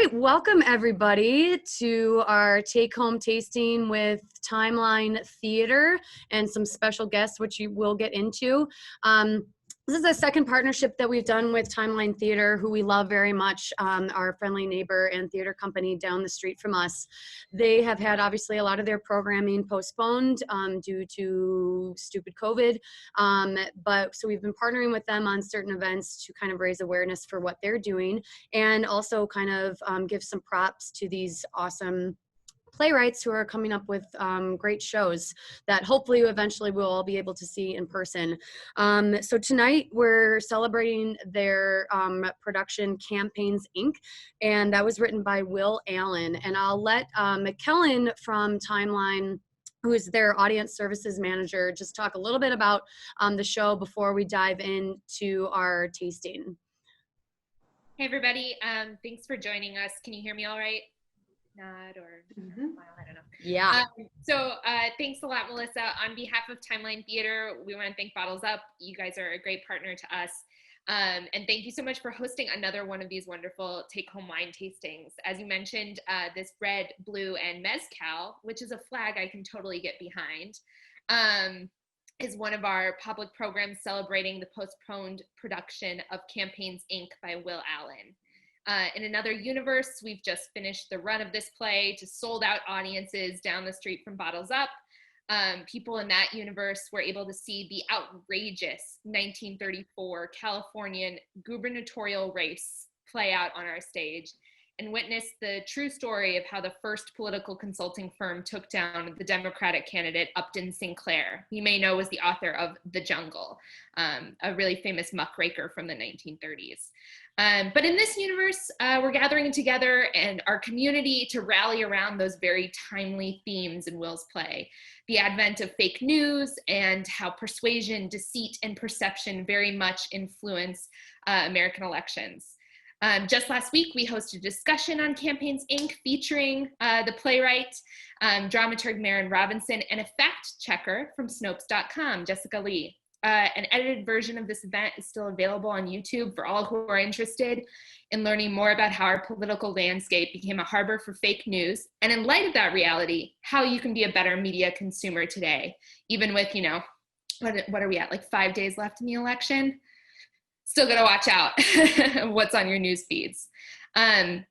right, welcome everybody to our take-home tasting with Timeline Theater and some special guests, which you will get into. This is a second partnership that we've done with Timeline Theater, who we love very much, our friendly neighbor and theater company down the street from us. They have had obviously a lot of their programming postponed due to stupid COVID, but so we've been partnering with them on certain events to kind of raise awareness for what they're doing, and also kind of give some props to these awesome playwrights who are coming up with great shows that hopefully eventually we'll all be able to see in person. So tonight we're celebrating their production Campaigns Inc. and that was written by Will Allen. And I'll let McKellen from Timeline, who is their audience services manager, just talk a little bit about the show before we dive into our tasting. Hey everybody, thanks for joining us. Can you hear me all right? Nod or smile, I don't know. Yeah. Thanks a lot, Melissa. On behalf of Timeline Theater, we want to thank BottlesUp. You guys are a great partner to us. And thank you so much for hosting another one of these wonderful take-home wine tastings. As you mentioned, this red, blue, and Mezcal, which is a flag I can totally get behind, is one of our public programs celebrating the postponed production of Campaigns Inc. by Will Allen. In another universe, we've just finished the run of this play to sold-out audiences down the street from BottlesUp. People in that universe were able to see the outrageous 1934 Californian gubernatorial race play out on our stage and witness the true story of how the first political consulting firm took down the Democratic candidate Upton Sinclair. You may know was the author of The Jungle, a really famous muckraker from the 1930s. But in this universe, we're gathering together and our community to rally around those very timely themes in Will's play. The advent of fake news and how persuasion, deceit, and perception very much influence American elections. Just last week, we hosted a discussion on Campaigns Inc. featuring the playwright, dramaturg Maren Robinson, and a fact checker from Snopes.com, Jessica Lee. An edited version of this event is still available on YouTube for all who are interested in learning more about how our political landscape became a harbor for fake news, and in light of that reality, how you can be a better media consumer today, even with, you know, what are we at, like 5 days left in the election? Still gotta watch out what's on your news feeds.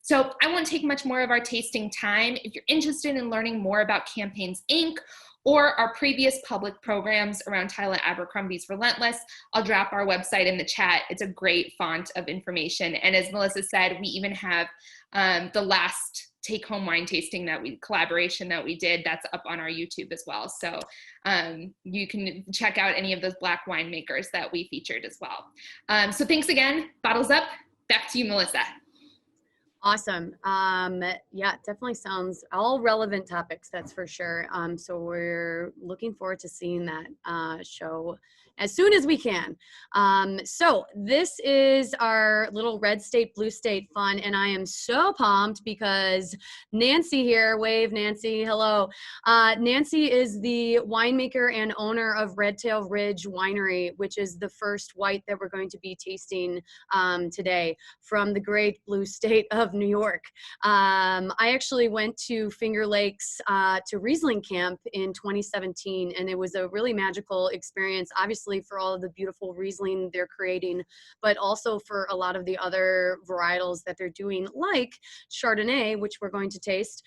So I won't take much more of our tasting time. If you're interested in learning more about Campaigns Inc. or our previous public programs around Tyler Abercrombie's Relentless, I'll drop our website in the chat. It's a great font of information. And as Melissa said, we even have the last take-home wine tasting collaboration that we did, that's up on our YouTube as well. So you can check out any of those Black winemakers that we featured as well. So thanks again, BottlesUp. Back to you, Melissa. Awesome. Yeah, definitely sounds all relevant topics, that's for sure. So we're looking forward to seeing that show as soon as we can. So this is our little red state, blue state fun, and I am so pumped because Nancy here, wave Nancy, hello. Nancy is the winemaker and owner of Redtail Ridge Winery, which is the first white that we're going to be tasting today from the great blue state of New York. I actually went to Finger Lakes to Riesling Camp in 2017, and it was a really magical experience, obviously for all of the beautiful Riesling they're creating, but also for a lot of the other varietals that they're doing, like Chardonnay, which we're going to taste.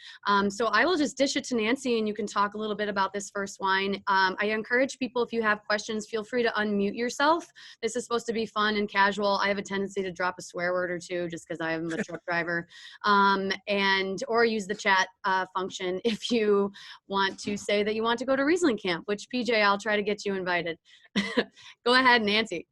So I will just dish it to Nancy and you can talk a little bit about this first wine. I encourage people, if you have questions, feel free to unmute yourself. This is supposed to be fun and casual. I have a tendency to drop a swear word or two just because I am a truck driver. Or use the chat function if you want to say that you want to go to Riesling Camp, which PJ, I'll try to get you invited. Go ahead, Nancy.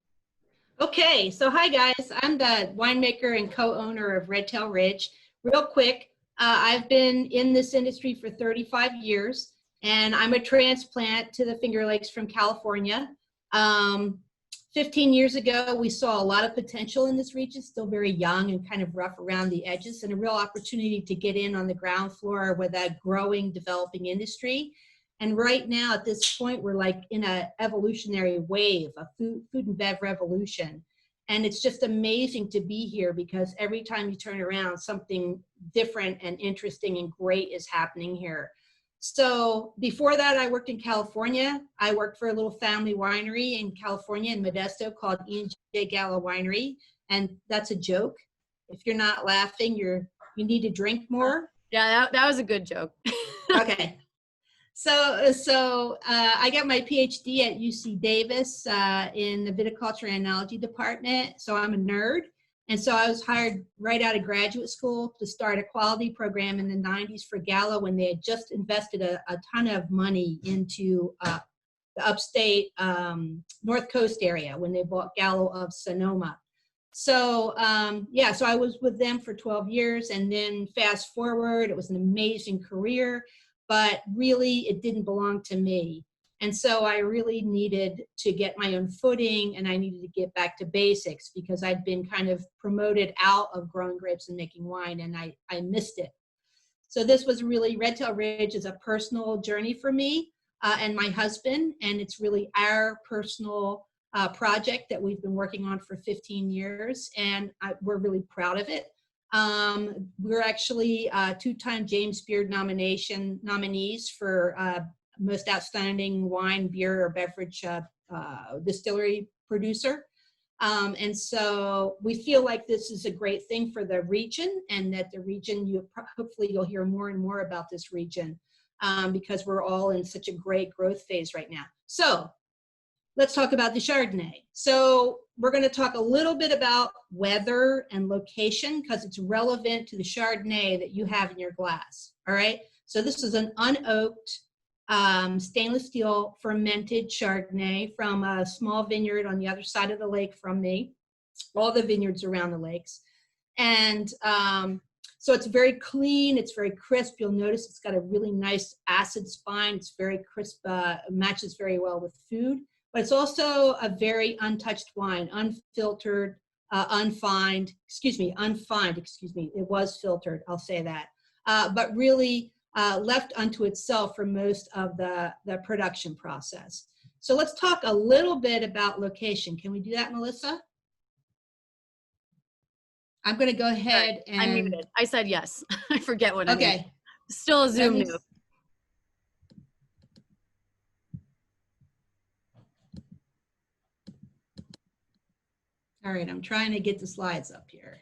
Okay, so hi guys, I'm the winemaker and co-owner of Redtail Ridge. Real quick, I've been in this industry for 35 years and I'm a transplant to the Finger Lakes from California. 15 years ago, we saw a lot of potential in this region, still very young and kind of rough around the edges, and a real opportunity to get in on the ground floor with a growing, developing industry. And right now, at this point, we're like in an evolutionary wave, a food and bev revolution. And it's just amazing to be here because every time you turn around, something different and interesting and great is happening here. So before that, I worked in California. I worked for a little family winery in California in Modesto called E&J Gallo Winery. And that's a joke. If you're not laughing, you need to drink more. Yeah, that was a good joke. Okay. So I got my PhD at UC Davis in the viticulture and enology department. So I'm a nerd. And so I was hired right out of graduate school to start a quality program in the 90s for Gallo when they had just invested a ton of money into the upstate North Coast area when they bought Gallo of Sonoma. So yeah, so I was with them for 12 years, and then fast forward, it was an amazing career, but really it didn't belong to me. And so I really needed to get my own footing, and I needed to get back to basics because I'd been kind of promoted out of growing grapes and making wine, and I missed it. So this was really, Redtail Ridge is a personal journey for me and my husband, and it's really our personal project that we've been working on for 15 years, and we're really proud of it. We're actually two-time James Beard nominees for most outstanding wine, beer, or beverage distillery producer. And so we feel like this is a great thing for the region, and that the region, hopefully you'll hear more and more about this region because we're all in such a great growth phase right now. So let's talk about the Chardonnay. So we're going to talk a little bit about weather and location because it's relevant to the Chardonnay that you have in your glass. All right. So this is an unoaked stainless steel fermented Chardonnay from a small vineyard on the other side of the lake from me, all the vineyards around the lakes. And so it's very clean, it's very crisp. You'll notice it's got a really nice acid spine. It's very crisp, matches very well with food, but it's also a very untouched wine, unfiltered, unfined, it was filtered, I'll say that, but really left unto itself for most of the production process. So let's talk a little bit about location. Can we do that, Melissa? I'm going to go ahead and... I'm muted. I said yes. I forget what I mean. Okay. Still a Zoom noob. All right, I'm trying to get the slides up here.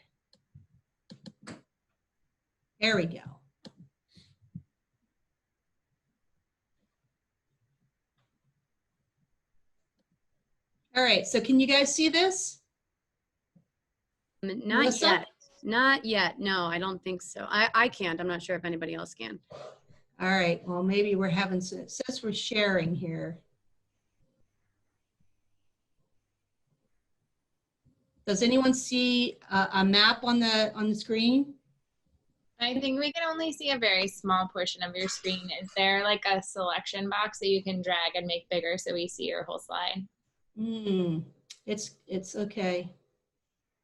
There we go. All right, so can you guys see this? Not Melissa? yet. Not yet. No, I don't think so. I can't. I'm not sure if anybody else can. All right, well, maybe we're having some, it says we're sharing here. Does anyone see a map on the screen? I think we can only see a very small portion of your screen. Is there like a selection box that you can drag and make bigger so we see your whole slide? It's okay.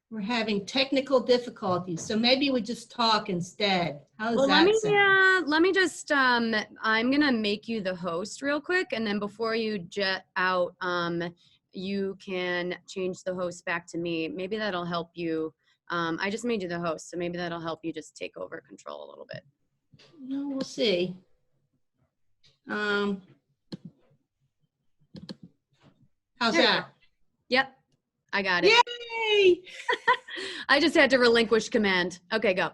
We're having technical difficulties, so maybe we just talk instead. How does that sound? Let me just, I'm gonna make you the host real quick, and then before you jet out, you can change the host back to me. Maybe that'll help you. I just made you the host, so maybe that'll help you just take over control a little bit. No, we'll see. How's that? Yep, I got it. Yay! I just had to relinquish command. Okay, go.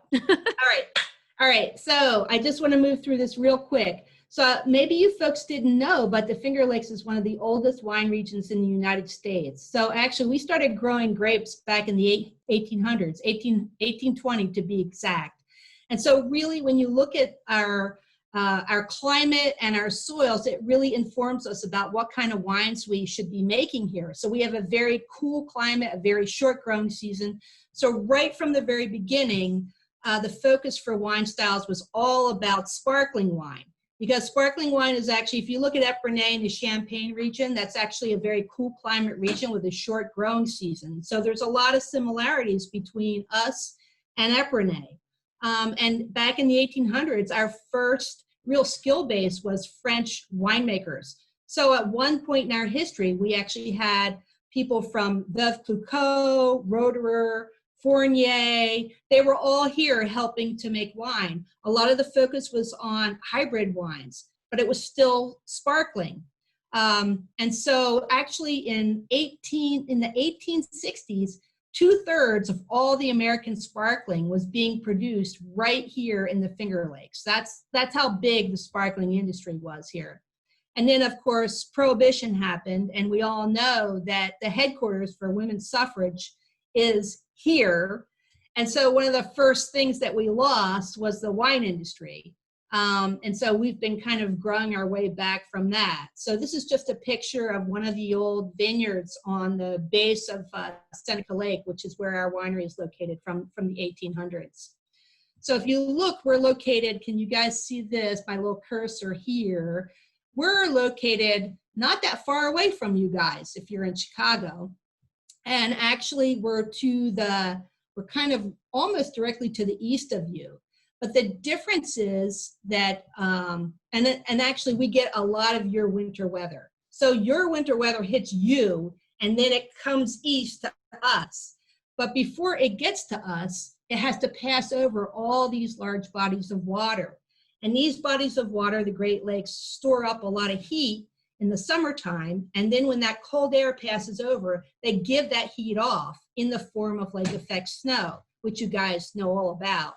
All right. So I just want to move through this real quick. So maybe you folks didn't know, but the Finger Lakes is one of the oldest wine regions in the United States. So actually, we started growing grapes back in the 1800s, 1820 to be exact. And so really, when you look at our climate and our soils, it really informs us about what kind of wines we should be making here. So we have a very cool climate, a very short growing season. So right from the very beginning, the focus for wine styles was all about sparkling wine. Because sparkling wine is actually, if you look at Epernay in the Champagne region, that's actually a very cool climate region with a short growing season. So there's a lot of similarities between us and Epernay. And back in the 1800s, our first real skill base was French winemakers. So at one point in our history, we actually had people from Veuve Clicquot, Roederer, Fournier. They were all here helping to make wine. A lot of the focus was on hybrid wines, but it was still sparkling. And so actually in the 1860s, 2/3 of all the American sparkling was being produced right here in the Finger Lakes. That's how big the sparkling industry was here. And then, of course, Prohibition happened, and we all know that the headquarters for women's suffrage is here. And so one of the first things that we lost was the wine industry. And so we've been kind of growing our way back from that. So this is just a picture of one of the old vineyards on the base of Seneca Lake, which is where our winery is located from the 1800s. So if you look, we're located, can you guys see this, my little cursor here? We're located not that far away from you guys if you're in Chicago. And actually we're kind of almost directly to the east of you. But the difference is that, and actually we get a lot of your winter weather. So your winter weather hits you and then it comes east to us. But before it gets to us, it has to pass over all these large bodies of water. And these bodies of water, the Great Lakes, store up a lot of heat in the summertime. And then when that cold air passes over, they give that heat off in the form of lake effect snow, which you guys know all about.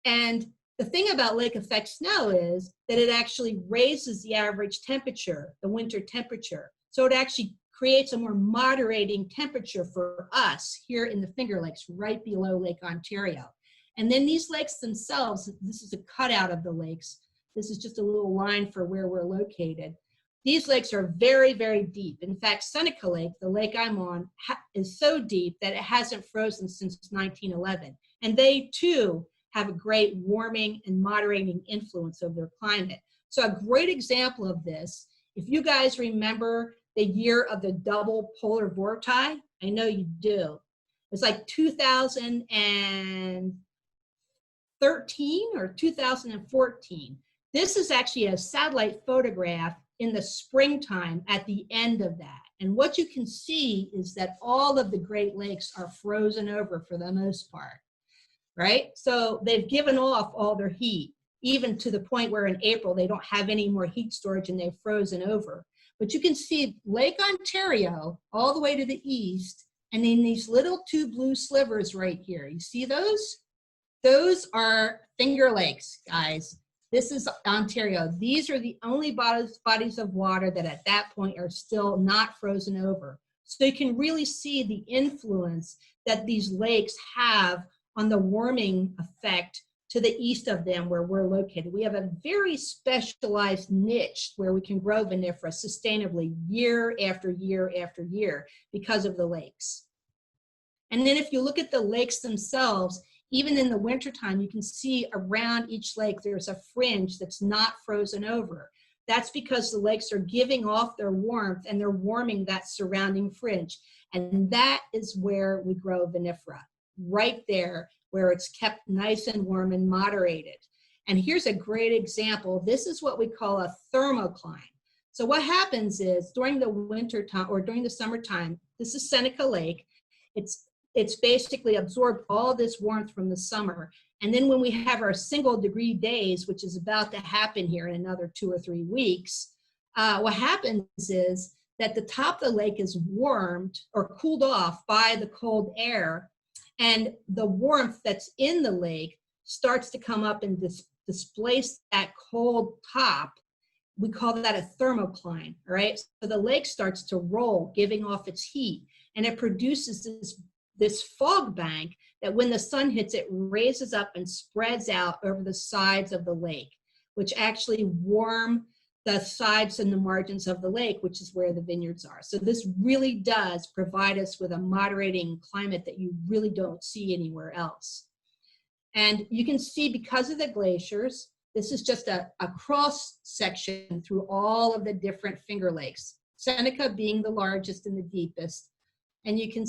And the thing about lake effect snow is that it actually raises the average temperature, the winter temperature. So it actually creates a more moderating temperature for us here in the Finger Lakes, right below Lake Ontario. And then these lakes themselves, this is a cutout of the lakes. This is just a little line for where we're located. These lakes are very, very deep. In fact, Seneca Lake, the lake I'm on, is so deep that it hasn't frozen since 1911. And they too have a great warming and moderating influence of their climate. So a great example of this, if you guys remember the year of the double polar vortex, I know you do. It's like 2013 or 2014. This is actually a satellite photograph in the springtime at the end of that. And what you can see is that all of the Great Lakes are frozen over for the most part, right? So they've given off all their heat, even to the point where in April they don't have any more heat storage and they've frozen over. But you can see Lake Ontario all the way to the east, and then these little two blue slivers right here. You see those? Those are Finger Lakes, guys. This is Ontario. These are the only bodies of water that at that point are still not frozen over. So you can really see the influence that these lakes have on the warming effect to the east of them where we're located. We have a very specialized niche where we can grow vinifera sustainably year after year after year because of the lakes. And then if you look at the lakes themselves, even in the wintertime, you can see around each lake there's a fringe that's not frozen over. That's because the lakes are giving off their warmth and they're warming that surrounding fringe. And that is where we grow vinifera, right there where it's kept nice and warm and moderated. And here's a great example. This is what we call a thermocline. So what happens is during the winter time or during the summertime, this is Seneca Lake. It's basically absorbed all this warmth from the summer. And then when we have our single degree days, which is about to happen here in another 2 or 3 weeks, what happens is that the top of the lake is warmed or cooled off by the cold air, and the warmth that's in the lake starts to come up and displace that cold top. We call that a thermocline, all right? So the lake starts to roll, giving off its heat, and it produces this fog bank that when the sun hits it raises up and spreads out over the sides of the lake, which actually warm the sides and the margins of the lake, which is where the vineyards are. So this really does provide us with a moderating climate that you really don't see anywhere else. And you can see because of the glaciers, this is just a cross section through all of the different Finger Lakes, Seneca being the largest and the deepest. And you can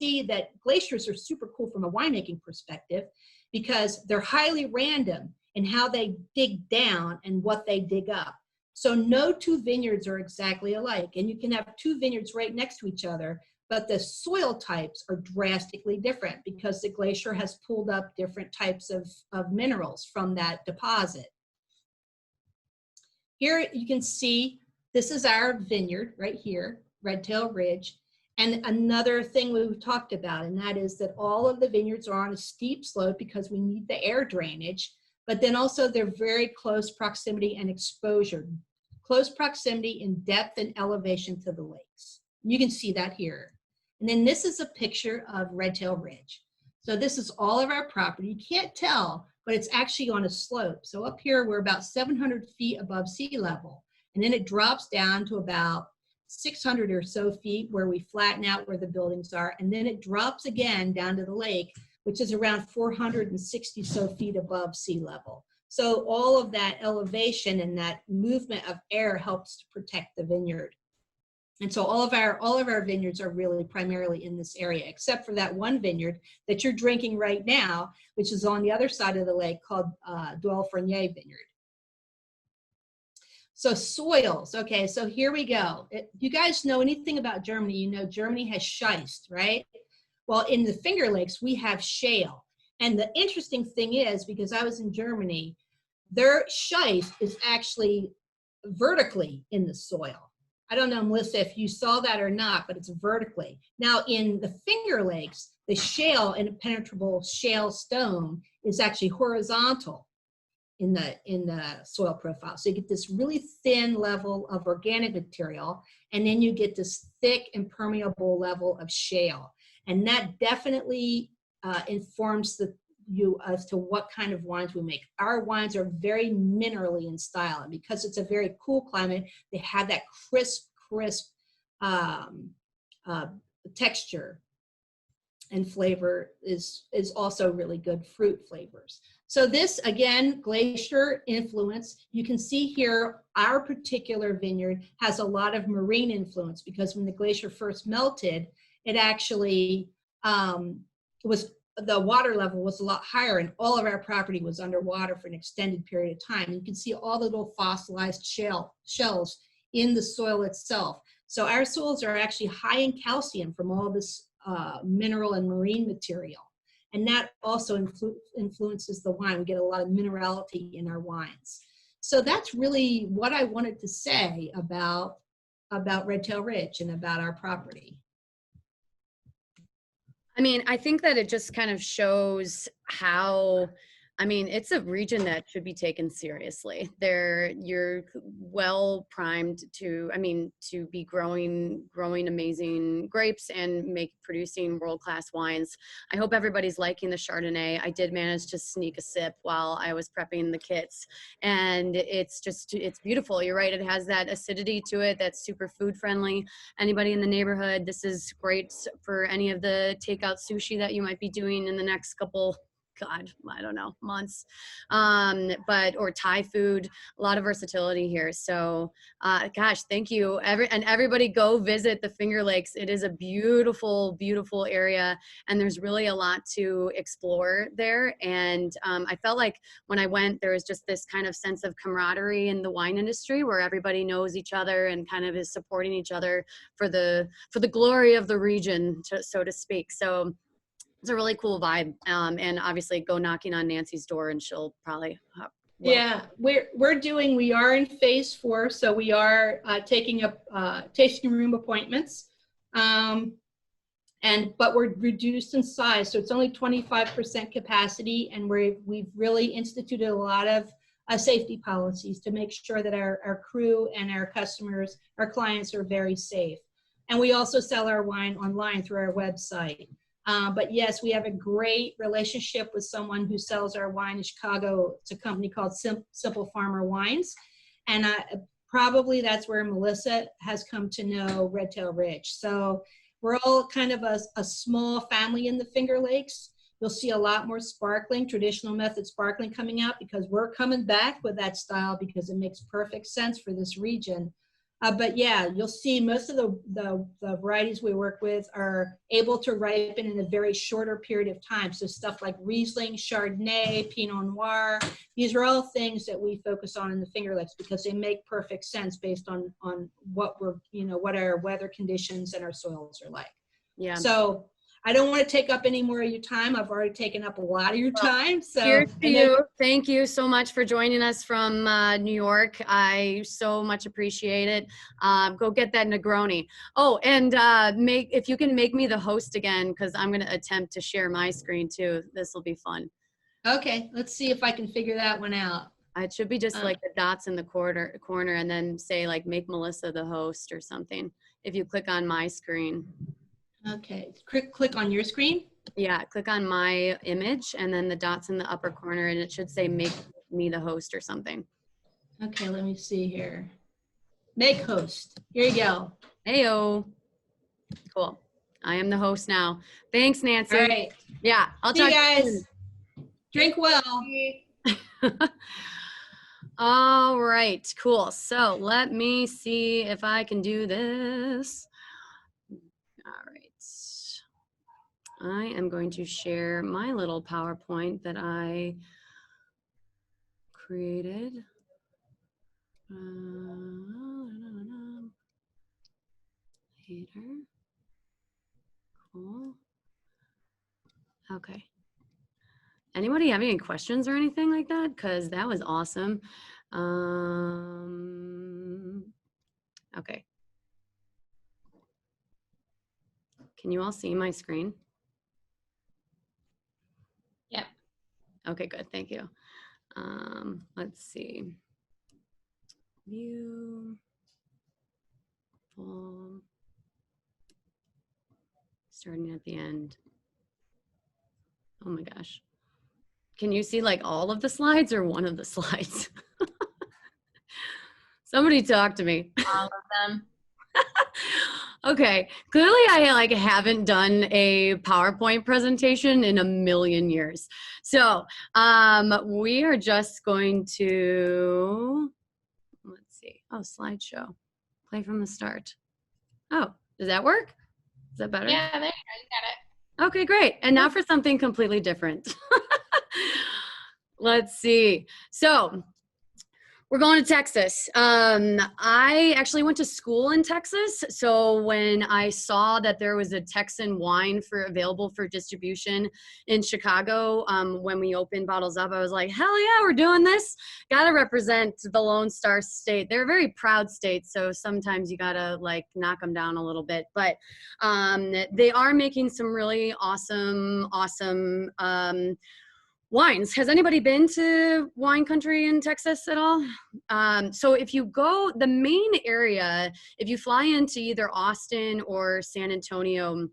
see that glaciers are super cool from a winemaking perspective because they're highly random in how they dig down and what they dig up. So no two vineyards are exactly alike, and you can have two vineyards right next to each other, but the soil types are drastically different because the glacier has pulled up different types of minerals from that deposit. Here you can see this is our vineyard right here, Redtail Ridge. And another thing we've talked about, and that is that all of the vineyards are on a steep slope because we need the air drainage, but then also they're very close proximity and exposure, close proximity in depth and elevation to the lakes. You can see that here. And then this is a picture of Redtail Ridge. So this is all of our property. You can't tell, but it's actually on a slope. So up here, we're about 700 feet above sea level. And then it drops down to about 600 or so feet where we flatten out where the buildings are. And then it drops again down to the lake, which is around 460 so feet above sea level. So all of that elevation and that movement of air helps to protect the vineyard. And so all of our vineyards are really primarily in this area, except for that one vineyard that you're drinking right now, which is on the other side of the lake called Duel Fernier Vineyard. So soils, okay, so here we go. If you guys know anything about Germany, you know Germany has schist, right? Well, in the Finger Lakes, we have shale. And the interesting thing is, because I was in Germany, their schist is actually vertically in the soil. I don't know, Melissa, if you saw that or not, but it's vertically. Now, in the Finger Lakes, the shale, impenetrable shale stone, is actually horizontal in the soil profile. So you get this really thin level of organic material, and then you get this thick impermeable level of shale. And that definitely informs you as to what kind of wines we make. Our wines are very minerally in style, and because it's a very cool climate, they have that crisp texture, and flavor is also really good fruit flavors. So this, again, glacier influence. You can see here our particular vineyard has a lot of marine influence because when the glacier first melted, it actually the water level was a lot higher, and all of our property was underwater for an extended period of time. You can see all the little fossilized shells in the soil itself. So our soils are actually high in calcium from all this mineral and marine material. And that also influences the wine. We get a lot of minerality in our wines. So that's really what I wanted to say about Redtail Ridge and about our property. I mean, I think that it just kind of shows how, I mean, it's a region that should be taken seriously. You're well primed to be growing amazing grapes and producing world-class wines. I hope everybody's liking the Chardonnay. I did manage to sneak a sip while I was prepping the kits, and it's beautiful. You're right. It has that acidity to it that's super food friendly. Anybody in the neighborhood, this is great for any of the takeout sushi that you might be doing in the next couple, I don't know, months, or Thai food, a lot of versatility here. So, gosh, thank you. Everybody go visit the Finger Lakes. It is a beautiful, beautiful area, and there's really a lot to explore there. And I felt like when I went, there was just this kind of sense of camaraderie in the wine industry where everybody knows each other and kind of is supporting each other for the glory of the region, so to speak. So it's a really cool vibe, and obviously go knocking on Nancy's door and she'll probably yeah, we are in phase 4, so we are taking up tasting room appointments, but we're reduced in size, so it's only 25% capacity, and we've really instituted a lot of safety policies to make sure that our crew and our customers, our clients, are very safe. And we also sell our wine online through our website. But yes, we have a great relationship with someone who sells our wine in Chicago. It's a company called Simple Farmer Wines. And probably that's where Melissa has come to know Redtail Ridge. So we're all kind of a small family in the Finger Lakes. You'll see a lot more sparkling, traditional method sparkling coming out because we're coming back with that style because it makes perfect sense for this region. But yeah, you'll see most of the varieties we work with are able to ripen in a very shorter period of time. So stuff like Riesling, Chardonnay, Pinot Noir, these are all things that we focus on in the Finger Lakes because they make perfect sense based on what we're, what our weather conditions and our soils are like. Yeah. So I don't want to take up any more of your time. I've already taken up a lot of your time. So cheers to you. Thank you so much for joining us from New York. I so much appreciate it. Go get that Negroni. Oh, and if you can make me the host again, because I'm going to attempt to share my screen too. This will be fun. Okay, let's see if I can figure that one out. It should be just like the dots in the corner, and then say like make Melissa the host or something. If you click on my screen. Okay, click on your screen. Yeah, click on my image and then the dots in the upper corner, and it should say make me the host or something. Okay, let me see here. Make host. Here you go. Heyo. Cool. I am the host now. Thanks, Nancy. All right. Yeah, I'll see talk you guys. to you soon. Drink well. All right, cool. So let me see if I can do this. All right. I am going to share my little PowerPoint that I created. Later. Cool. Okay. Anybody have any questions or anything like that? Because that was awesome. Okay. Can you all see my screen? Yep. Okay, good. Thank you. Let's see. View. Full. Starting at the end. Oh my gosh. Can you see like all of the slides or one of the slides? Somebody talk to me. All of them. Okay, clearly I haven't done a PowerPoint presentation in a million years. So we are just going to, let's see. Oh, slideshow. Play from the start. Oh, does that work? Is that better? Yeah, there you go. You got it. Okay, great. And now for something completely different. Let's see. So we're going to Texas. I actually went to school in Texas. So when I saw that there was a Texan wine available for distribution in Chicago, when we opened BottlesUp, I was like, hell yeah, we're doing this. Got to represent the Lone Star State. They're a very proud state. So sometimes you got to like knock them down a little bit. But they are making some really awesome wines. Has anybody been to wine country in Texas at all? So if you go, the main area, if you fly into either Austin or San Antonio,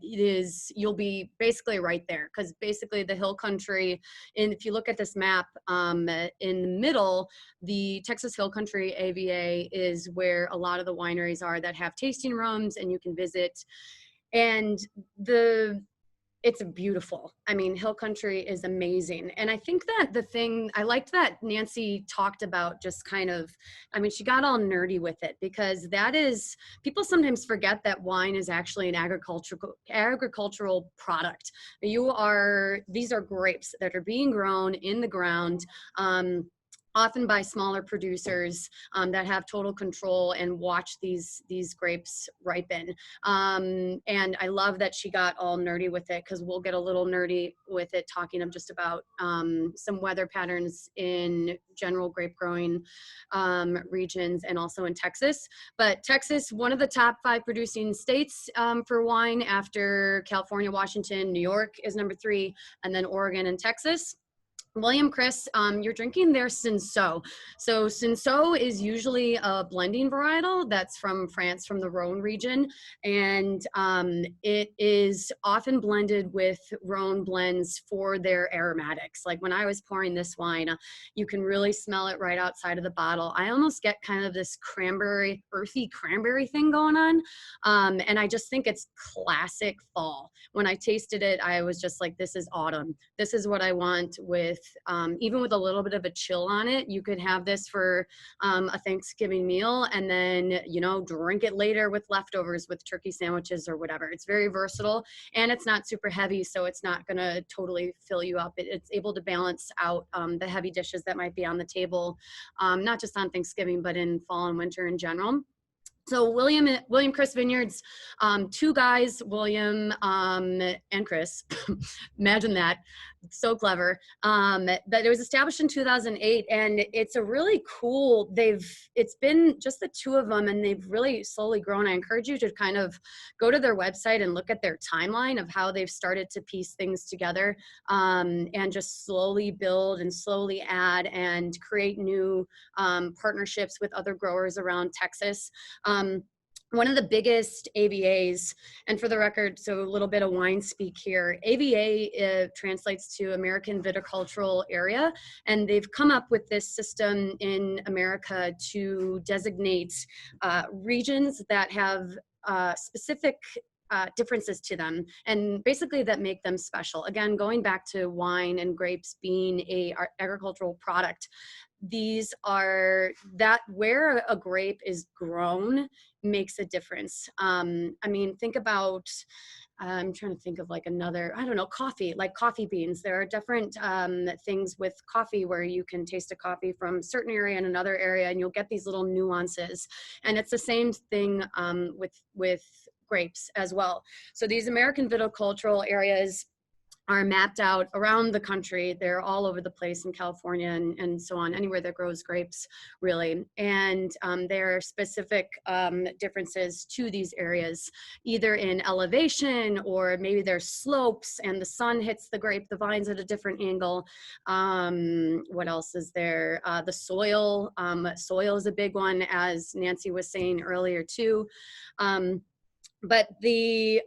you'll be basically right there, because basically the hill country, and if you look at this map in the middle, the Texas Hill Country AVA is where a lot of the wineries are that have tasting rooms and you can visit. And it's beautiful. I mean, hill country is amazing. And I think that I liked that Nancy talked about just kind of, I mean, she got all nerdy with it, because people sometimes forget that wine is actually an agricultural product. These are grapes that are being grown in the ground, often by smaller producers that have total control and watch these grapes ripen. And I love that she got all nerdy with it, because we'll get a little nerdy with it, talking of just about some weather patterns in general grape growing regions, and also in Texas. But Texas, one of the top 5 producing states for wine, after California, Washington, New York is number 3, and then Oregon and Texas. William, Chris, you're drinking their Cinsault. So Cinsault is usually a blending varietal that's from France, from the Rhone region. And it is often blended with Rhone blends for their aromatics. Like when I was pouring this wine, you can really smell it right outside of the bottle. I almost get kind of this earthy cranberry thing going on. And I just think it's classic fall. When I tasted it, I was just like, this is autumn. This is what I want with even with a little bit of a chill on it, you could have this for a Thanksgiving meal and then, you know, drink it later with leftovers with turkey sandwiches or whatever. It's very versatile and it's not super heavy, so it's not going to totally fill you up. It's able to balance out the heavy dishes that might be on the table, not just on Thanksgiving, but in fall and winter in general. So William Chris Vineyards, two guys, William and Chris. Imagine that. So clever. That it was established in 2008, and it's a really cool, it's been just the two of them, and they've really slowly grown. I encourage you to kind of go to their website and look at their timeline of how they've started to piece things together, and just slowly build and slowly add and create new partnerships with other growers around Texas. One of the biggest AVAs, and for the record, so a little bit of wine speak here, AVA translates to American Viticultural Area, and they've come up with this system in America to designate regions that have specific differences to them, and basically that make them special. Again, going back to wine and grapes being a agricultural product, these are that where a grape is grown makes a difference. I mean, think about, I'm trying to think of like another, I don't know, coffee, like coffee beans. There are different things with coffee where you can taste a coffee from a certain area and another area, and you'll get these little nuances. And it's the same thing with grapes as well. So these American viticultural areas are mapped out around the country. They're all over the place in California and so on, anywhere that grows grapes, really. And there are specific differences to these areas, either in elevation or maybe there's slopes and the sun hits the grape, the vines at a different angle. What else is there? The soil. Soil is a big one, as Nancy was saying earlier too. But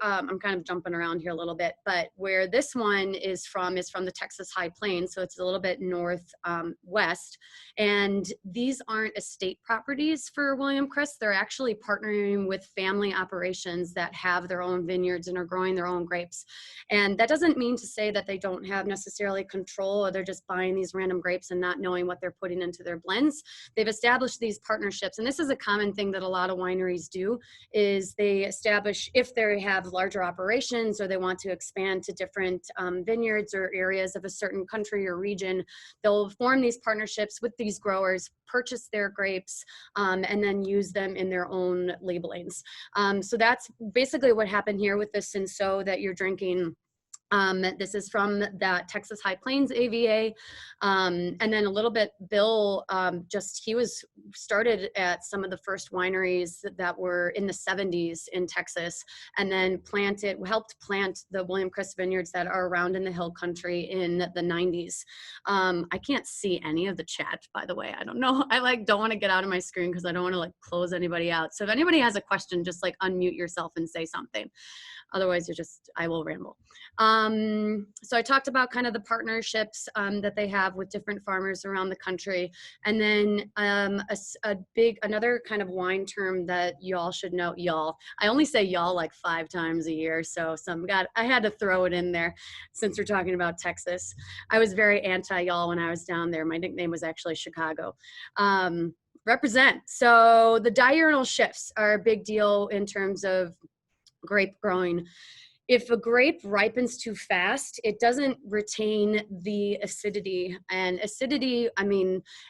I'm kind of jumping around here a little bit, but where this one is from the Texas High Plains. So it's a little bit northwest. And these aren't estate properties for William Chris. They're actually partnering with family operations that have their own vineyards and are growing their own grapes. And that doesn't mean to say that they don't have necessarily control, or they're just buying these random grapes and not knowing what they're putting into their blends. They've established these partnerships. And this is a common thing that a lot of wineries do, is they establish, if they have larger operations or they want to expand to different vineyards or areas of a certain country or region, they'll form these partnerships with these growers, purchase their grapes, and then use them in their own labelings. So that's basically what happened here with the Cinsault that you're drinking. This is from that Texas High Plains AVA. And then a little bit, Bill, he was started at some of the first wineries that were in the 70s in Texas, and then helped plant the William Chris vineyards that are around in the hill country in the 90s. I can't see any of the chat, by the way. I don't know. I don't want to get out of my screen because I don't want to close anybody out. So if anybody has a question, just unmute yourself and say something. Otherwise, I will ramble. So I talked about kind of the partnerships that they have with different farmers around the country. And then another kind of wine term that y'all should know, y'all. I only say y'all 5 times a year, so I had to throw it in there since we're talking about Texas. I was very anti-y'all when I was down there. My nickname was actually Chicago. Represent. So the diurnal shifts are a big deal in terms of grape growing. If a grape ripens too fast, it doesn't retain the acidity. And acidity,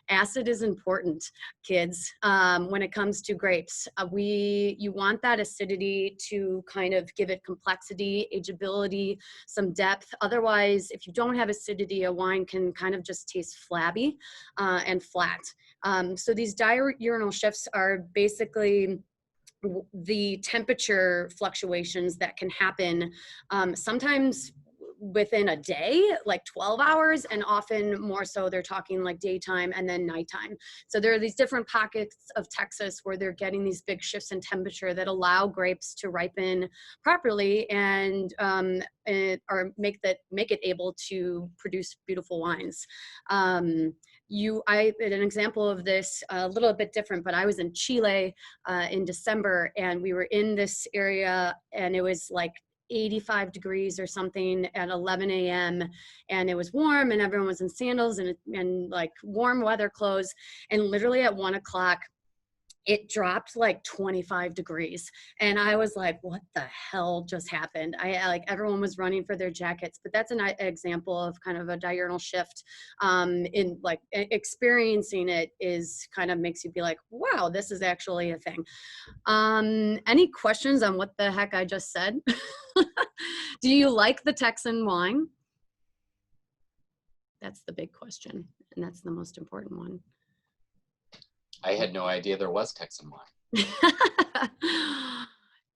acid is important, kids, when it comes to grapes. You want that acidity to kind of give it complexity, ageability, some depth. Otherwise, if you don't have acidity, a wine can kind of just taste flabby and flat. So these diurnal shifts are basically the temperature fluctuations that can happen sometimes within a day, 12 hours, and often more so they're talking daytime and then nighttime. So there are these different pockets of Texas where they're getting these big shifts in temperature that allow grapes to ripen properly and or make it able to produce beautiful wines. An example of this, a little bit different, but I was in Chile in December, and we were in this area, and it was 85 degrees or something at 11 a.m. and it was warm and everyone was in sandals and like warm weather clothes. And literally at 1 o'clock, it dropped like 25 degrees. And I was like, what the hell just happened? Like everyone was running for their jackets, but that's an example of kind of a diurnal shift. In like experiencing it is kind of makes you be like, wow, this is actually a thing. Any questions on what the heck I just said? Do you like the Texan wine? That's the big question. And that's the most important one. I had no idea there was Texan wine.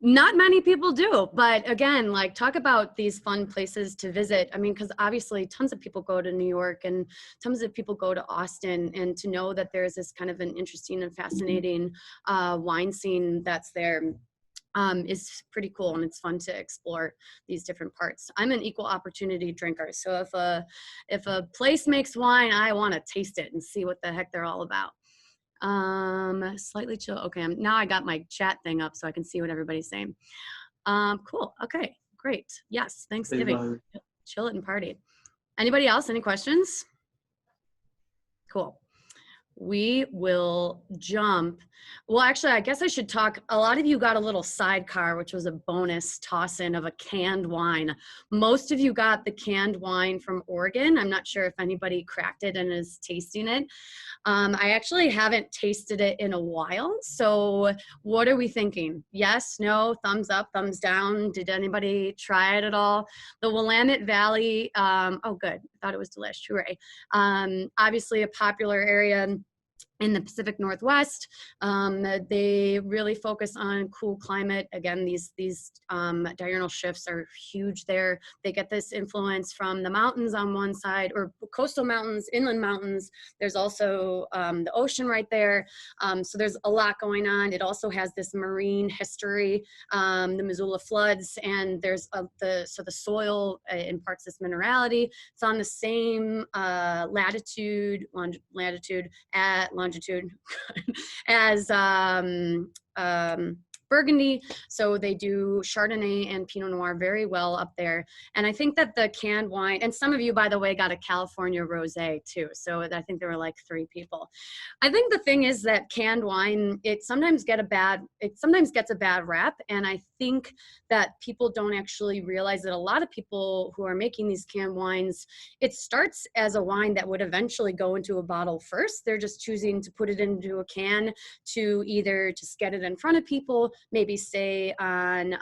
Not many people do, but again, like talk about these fun places to visit. I mean, because obviously tons of people go to New York and tons of people go to Austin, and to know that there's this kind of an interesting and fascinating wine scene that's there is pretty cool, and it's fun to explore these different parts. I'm an equal opportunity drinker, so if a place makes wine, I want to taste it and see what the heck they're all about. Slightly chill. Okay, now I got my chat thing up so I can see what everybody's saying. Cool. Okay, great. Yes, Thanksgiving. Chill it and party. Anybody else? Any questions? Cool. We will jump. Well, actually, I guess I should talk. A lot of you got a little sidecar, which was a bonus toss in of a canned wine. Most of you got the canned wine from Oregon. I'm not sure if anybody cracked it and is tasting it. I actually haven't tasted it in a while. So what are we thinking? Yes, no, thumbs up, thumbs down. Did anybody try it at all? The Willamette Valley. Oh, good. I thought it was delish. Hooray. Obviously a popular area in the Pacific Northwest. They really focus on cool climate. Again, these diurnal shifts are huge there. They get this influence from the mountains on one side, or coastal mountains, inland mountains. There's also the ocean right there. So there's a lot going on. It also has this marine history, the Missoula floods, and there's the soil imparts this minerality. It's on the same longitude as Burgundy. So they do Chardonnay and Pinot Noir very well up there. And I think that the canned wine, and some of you, by the way, got a California Rosé too. So I think there were like 3 people. I think the thing is that canned wine, it sometimes gets a bad rap. And I think that people don't actually realize that a lot of people who are making these canned wines, it starts as a wine that would eventually go into a bottle first. They're just choosing to put it into a can to either just get it in front of people, maybe say on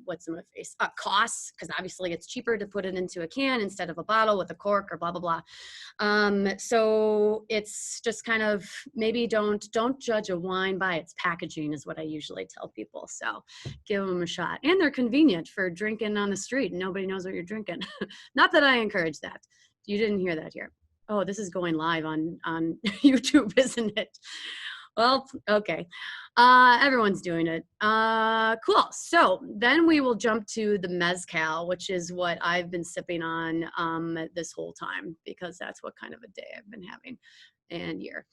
what's in my face, costs, because obviously it's cheaper to put it into a can instead of a bottle with a cork or blah blah blah. So it's just kind of, maybe don't judge a wine by its packaging is what I usually tell people. So give them a shot, and they're convenient for drinking on the street and nobody knows what you're drinking. Not that I encourage that. You didn't hear that here. Oh, this is going live on YouTube, isn't it? Well, okay. Everyone's doing it. Cool. So then we will jump to the Mezcal, which is what I've been sipping on this whole time, because that's what kind of a day I've been having and year.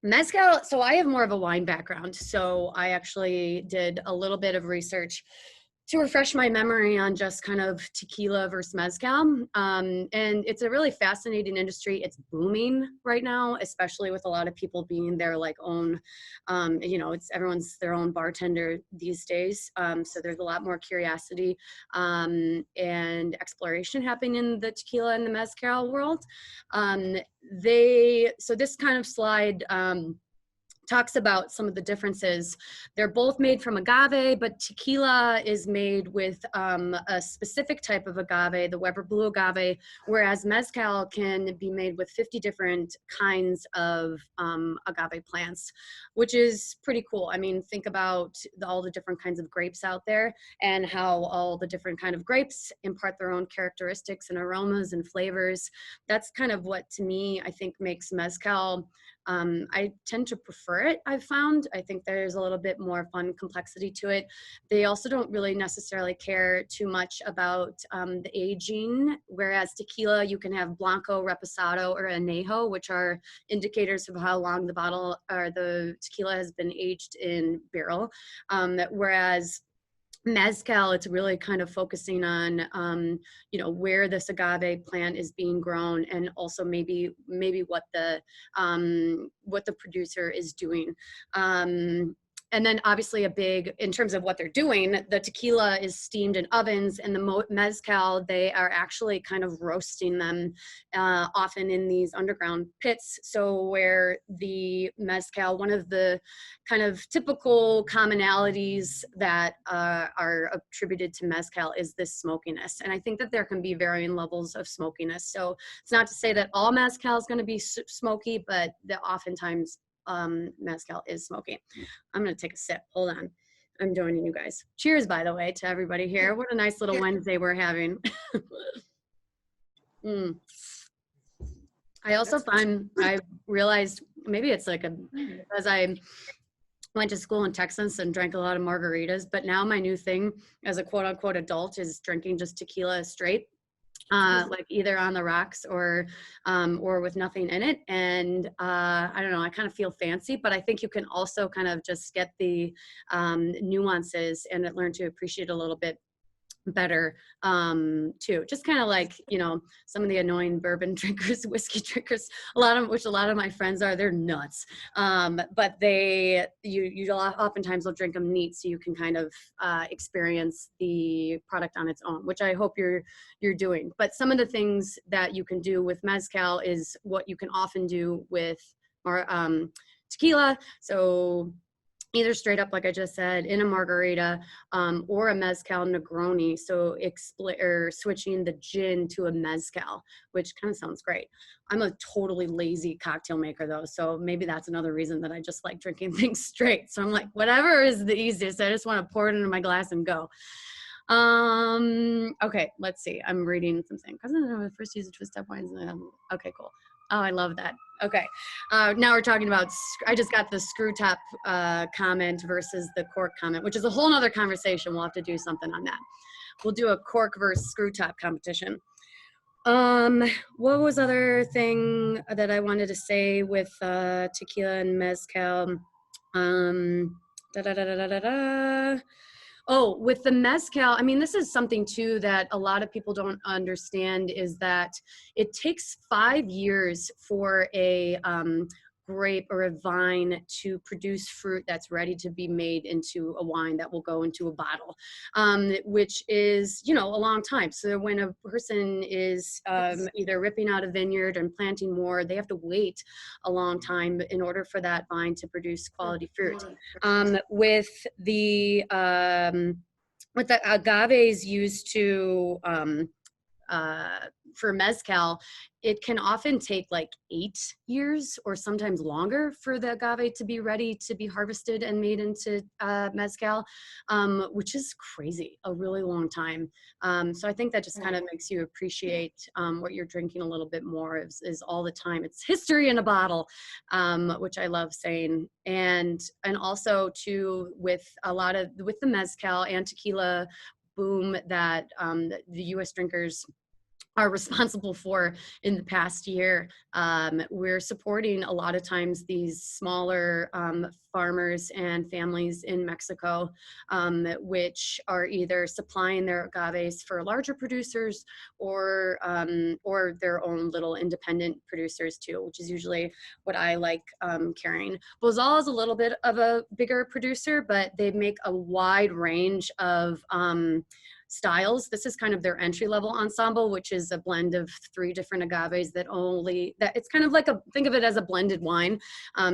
Mezcal, so I have more of a wine background. So I actually did a little bit of research to refresh my memory on just kind of tequila versus mezcal. And it's a really fascinating industry. It's booming right now, especially with a lot of people being their like own, everyone's their own bartender these days. So there's a lot more curiosity and exploration happening in the tequila and the mezcal world. So this kind of slide talks about some of the differences. They're both made from agave, but tequila is made with a specific type of agave, the Weber Blue agave, whereas mezcal can be made with 50 different kinds of agave plants, which is pretty cool. I mean, think about all the different kinds of grapes out there and how all the different kind of grapes impart their own characteristics and aromas and flavors. That's kind of what, to me, I think makes mezcal I tend to prefer it, I've found. I think there's a little bit more fun complexity to it. They also don't really necessarily care too much about the aging, whereas tequila, you can have Blanco, Reposado, or Añejo, which are indicators of how long the bottle or the tequila has been aged in barrel. Whereas Mezcal, it's really kind of focusing on, where this agave plant is being grown, and also maybe what the producer is doing. And then obviously in terms of what they're doing, the tequila is steamed in ovens, and the mezcal, they are actually kind of roasting them often in these underground pits. So where the mezcal, one of the kind of typical commonalities that are attributed to mezcal is this smokiness. And I think that there can be varying levels of smokiness. So it's not to say that all mezcal is going to be smoky, but oftentimes mezcal is smoky. I'm gonna take a sip. Hold on. I'm joining you guys. Cheers, by the way, to everybody here. What a nice little Wednesday we're having. I also I realized maybe it's as I went to school in Texas and drank a lot of margaritas, but now my new thing as a quote unquote adult is drinking just tequila straight. Like either on the rocks or with nothing in it. And I don't know, I kind of feel fancy, but I think you can also kind of just get the nuances and learn to appreciate a little bit better too. Just kind of like, some of the annoying bourbon drinkers, whiskey drinkers, a lot of my friends are, they're nuts. But you oftentimes will drink them neat, so you can kind of experience the product on its own, which I hope you're doing. But some of the things that you can do with mezcal is what you can often do with tequila. So either straight up, like I just said, in a margarita, or a mezcal Negroni. So switching the gin to a mezcal, which kind of sounds great. I'm a totally lazy cocktail maker though, so maybe that's another reason that I just like drinking things straight. So I'm like, whatever is the easiest. I just want to pour it into my glass and go. Okay, let's see. I'm reading something. First use of twist up wines. Okay, cool. Oh, I love that. Okay, now we're talking about, I just got the screw top comment versus the cork comment, which is a whole nother conversation. We'll have to do something on that. We'll do a cork versus screw top competition. What was other thing that I wanted to say with tequila and mezcal? Oh, with the mezcal, I mean, this is something too that a lot of people don't understand, is that it takes 5 years for a grape or a vine to produce fruit that's ready to be made into a wine that will go into a bottle, which is, a long time. So when a person is either ripping out a vineyard and planting more, they have to wait a long time in order for that vine to produce quality fruit. With the agaves used to for mezcal, it can often take like 8 years or sometimes longer for the agave to be ready to be harvested and made into mezcal, which is crazy, a really long time. So I think that just kind of makes you appreciate what you're drinking a little bit more, is all the time. It's history in a bottle, which I love saying. And also too, with the mezcal and tequila boom that the U.S. drinkers are responsible for in the past year, we're supporting a lot of times these smaller farmers and families in Mexico, which are either supplying their agaves for larger producers or their own little independent producers too, which is usually what I like carrying. Bozal is a little bit of a bigger producer, but they make a wide range of styles. This is kind of their entry-level ensemble, which is a blend of 3 different agaves that it's kind of like think of it as a blended wine.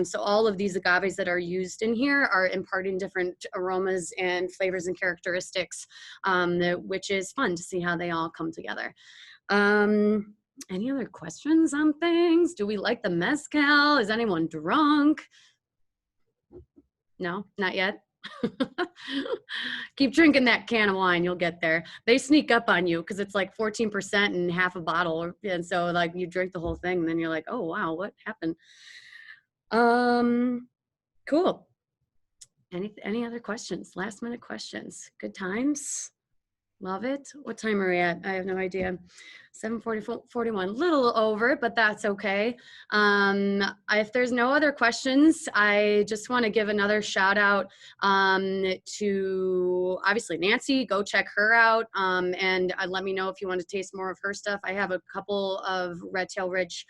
So all of these agaves that are used in here are imparting different aromas and flavors and characteristics, which is fun to see how they all come together. Any other questions on things? Do we like the mezcal? Is anyone drunk? No, not yet. Keep drinking that can of wine, you'll get there. They sneak up on you because it's like 14% and half a bottle, and so like you drink the whole thing and then you're like, oh wow, what happened? Cool. Any other questions? Last minute questions. Good times. Love it. What time are we at? I have no idea. 7:41, little over, but that's okay. If there's no other questions, I just want to give another shout out to obviously Nancy. Go check her out, and let me know if you want to taste more of her stuff. I have a couple of Redtail Ridge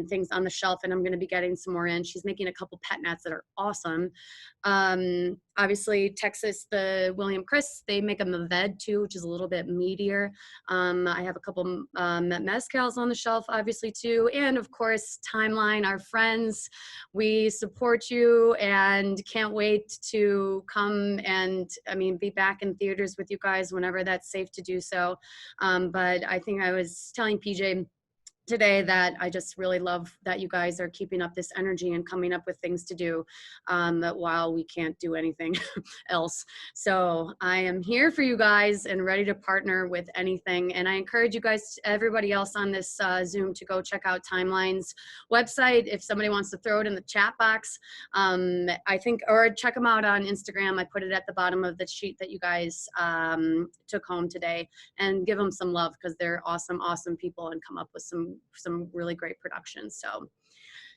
things on the shelf, and I'm going to be getting some more in. She's making a couple pet nats that are awesome. Obviously Texas, the William Chris, they make a Maved too, which is a little bit meatier. I have a couple mezcals on the shelf, obviously too, and of course Timeline, our friends. We support you and can't wait to come and be back in theaters with you guys whenever that's safe to do so. But I think I was telling PJ today that I just really love that you guys are keeping up this energy and coming up with things to do while we can't do anything else. So I am here for you guys and ready to partner with anything. And I encourage you guys, everybody else on this Zoom, to go check out Timeline's website. If somebody wants to throw it in the chat box, I think, or check them out on Instagram. I put it at the bottom of the sheet that you guys took home today, and give them some love because they're awesome, awesome people and come up with some really great productions. So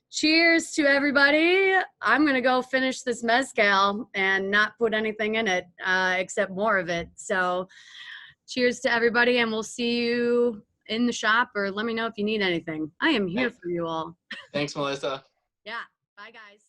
cheers to everybody. I'm gonna go finish this mezcal and not put anything in it except more of it. So cheers to everybody, and we'll see you in the shop, or let me know if you need anything. I am here for you all. Thanks, Melissa. Yeah, bye guys.